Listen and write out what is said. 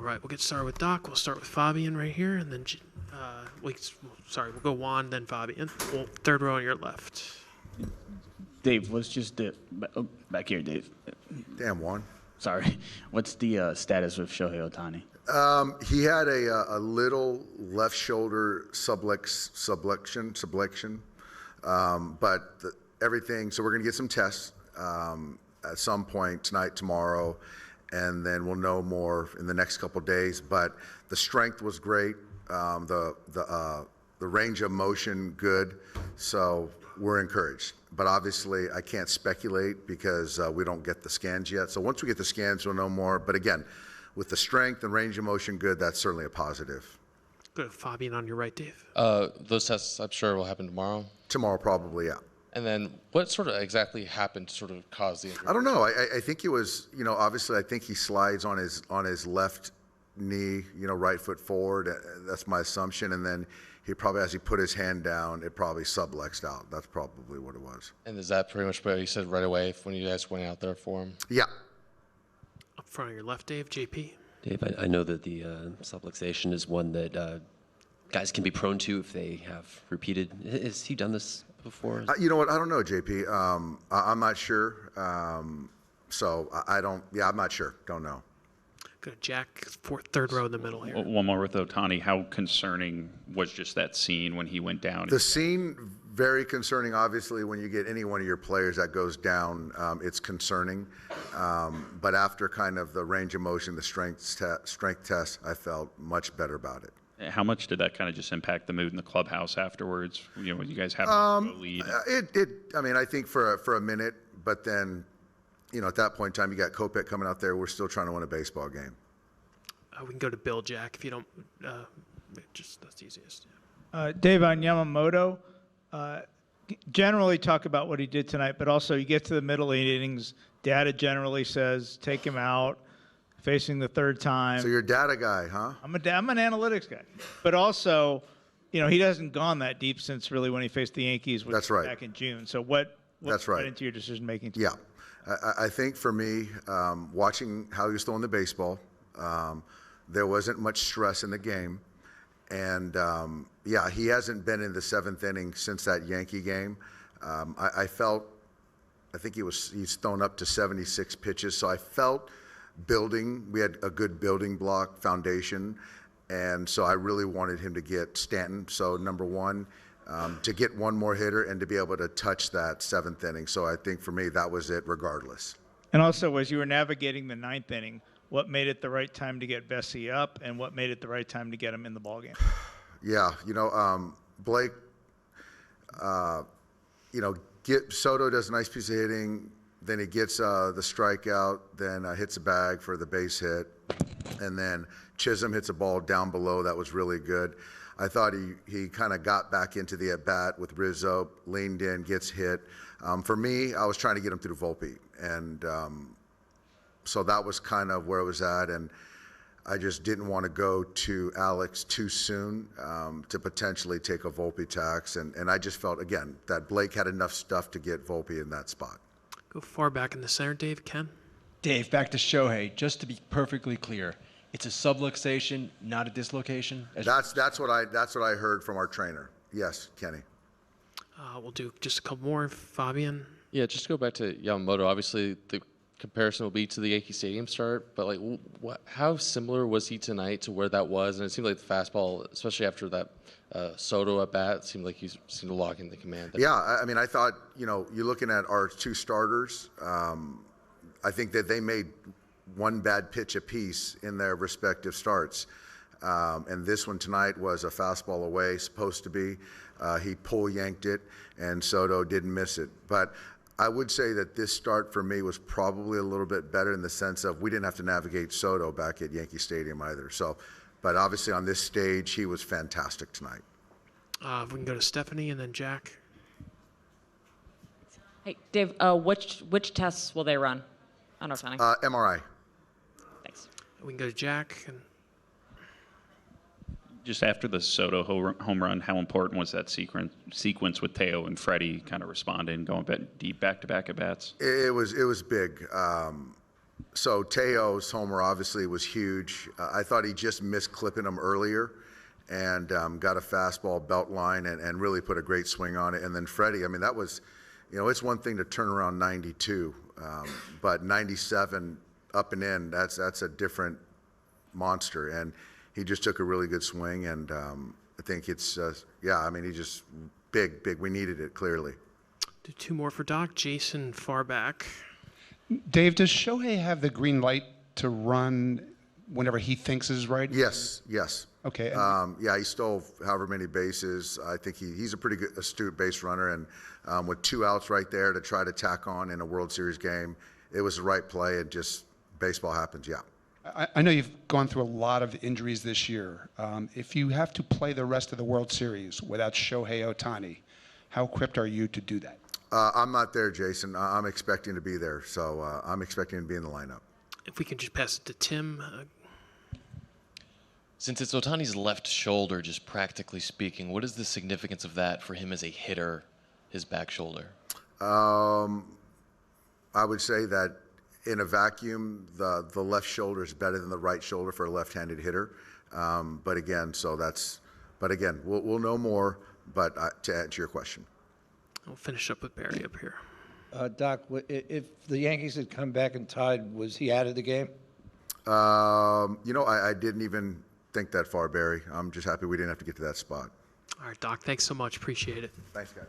right, we'll get started with Doc. We'll start with Fabian right here, and then we'll go Juan, then Fabian. Third row on your left. Dave, what's just back here, Dave? Damn, Juan. Sorry. What's the status with Shohei Ohtani? He had a little left shoulder subluxation, but everything. So we're going to get some tests at some point tonight, tomorrow, and then we'll know more in the next couple of days. But the strength was great. The range of motion good. So we're encouraged. But obviously, I can't speculate because we don't get the scans yet. So once we get the scans, we'll know more. But again, with the strength and range of motion good, that's certainly a positive. Good. Fabian on your right, Dave. Those tests, I'm sure, will happen tomorrow. Tomorrow, probably, yeah. And then what sort of exactly happened to sort of cause the injury? I don't know. I think it was, obviously I think he slides on his left knee, right foot forward. That's my assumption. And then he probably, as he put his hand down, it probably subluxed out. That's probably what it was. And is that pretty much what you said right away when you guys went out there for him? Yeah. Up front on your left, Dave. JP. Dave, I know that the subluxation is one that guys can be prone to if they have repeated. Has he done this before? You know what? I don't know, JP. I'm not sure. So I don't. Yeah, I'm not sure. Don't know. Good. Jack, third row in the middle here. One more with Ohtani. How concerning was just that scene when he went down? The scene, very concerning. Obviously, when you get any one of your players that goes down, it's concerning. But after kind of the range of motion, the strength test, I felt much better about it. How much did that kind of just impact the mood in the clubhouse afterwards? When you guys have a lead. I mean, I think for a minute, but then, at that point in time, you got Kopech coming out there. We're still trying to win a baseball game. We can go to Bill, Jack, if you don't. That's the easiest. Dave, on Yamamoto, generally talk about what he did tonight, but also you get to the middle innings, data generally says take him out, facing the third time. So you're a data guy, huh? I'm an analytics guy. But also, he hasn't gone that deep since really when he faced the Yankees That's right. back in June. So what That's went right. into your decision-making? Yeah. I think for me, watching how he was throwing the baseball, there wasn't much stress in the game. And, he hasn't been in the seventh inning since that Yankee game. I think he's thrown up to 76 pitches. So I felt building. We had a good building block foundation. And so I really wanted him to get Stanton. So number one, to get one more hitter and to be able to touch that seventh inning. So I think for me, that was it regardless. And also, as you were navigating the ninth inning, what made it the right time to get Vesey up and what made it the right time to get him in the ballgame? Yeah, Blake, Soto does a nice piece of hitting. Then he gets the strikeout, then hits a bag for the base hit. And then Chisholm hits a ball down below. That was really good. I thought he kind of got back into the at-bat with Rizzo, leaned in, gets hit. For me, I was trying to get him through Volpe. And so that was kind of where it was at. And I just didn't want to go to Alex too soon to potentially take a Volpe tax. And I just felt, again, that Blake had enough stuff to get Volpe in that spot. Go far back in the center, Dave. Ken? Dave, back to Shohei. Just to be perfectly clear, it's a subluxation, not a dislocation? That's what I heard from our trainer. Yes, Kenny. We'll do just a couple more. Fabian? Yeah, just to go back to Yamamoto. Obviously, the comparison will be to the Yankee Stadium start, but how similar was he tonight to where that was? And it seemed like the fastball, especially after that Soto at bat, seemed like he seemed to lock in the command. Yeah, I mean, I thought, you're looking at our two starters. I think that they made one bad pitch apiece in their respective starts. And this one tonight was a fastball away, supposed to be. He yanked it, and Soto didn't miss it. But I would say that this start for me was probably a little bit better in the sense of we didn't have to navigate Soto back at Yankee Stadium either. So, but obviously on this stage, he was fantastic tonight. We can go to Stephanie and then Jack. Hey, Dave, which tests will they run on Ohtani? MRI. Thanks. We can go to Jack. And Just after the Soto home run, how important was that sequence with Teo and Freddie kind of responding, going deep back-to-back at bats? It was big. So Teo's homer obviously was huge. I thought he just missed clipping him earlier and got a fastball belt line and really put a great swing on it. And then Freddie, I mean, that was, it's one thing to turn around 92, but 97 up and in, that's a different monster. And he just took a really good swing. And I think it's, he just big. We needed it, clearly. Do two more for Doc. Jason Farback. Dave, does Shohei have the green light to run whenever he thinks is right? Yes. Okay. He stole however many bases. I think he's a pretty good, astute base runner. And with 2 outs right there to try to tack on in a World Series game, it was the right play, and just baseball happens, yeah. I know you've gone through a lot of injuries this year. If you have to play the rest of the World Series without Shohei Ohtani, how equipped are you to do that? I'm not there, Jason. I'm expecting to be there, so I'm expecting to be in the lineup. If we can just pass it to Tim. Since it's Otani's left shoulder, just practically speaking, what is the significance of that for him as a hitter, his back shoulder? I would say that in a vacuum, the left shoulder is better than the right shoulder for a left-handed hitter. But again, we'll know more. But to answer your question. I'll finish up with Barry up here. Doc, if the Yankees had come back and tied, was he out of the game? I didn't even think that far, Barry. I'm just happy we didn't have to get to that spot. All right, Doc, thanks so much. Appreciate it. Thanks, guys.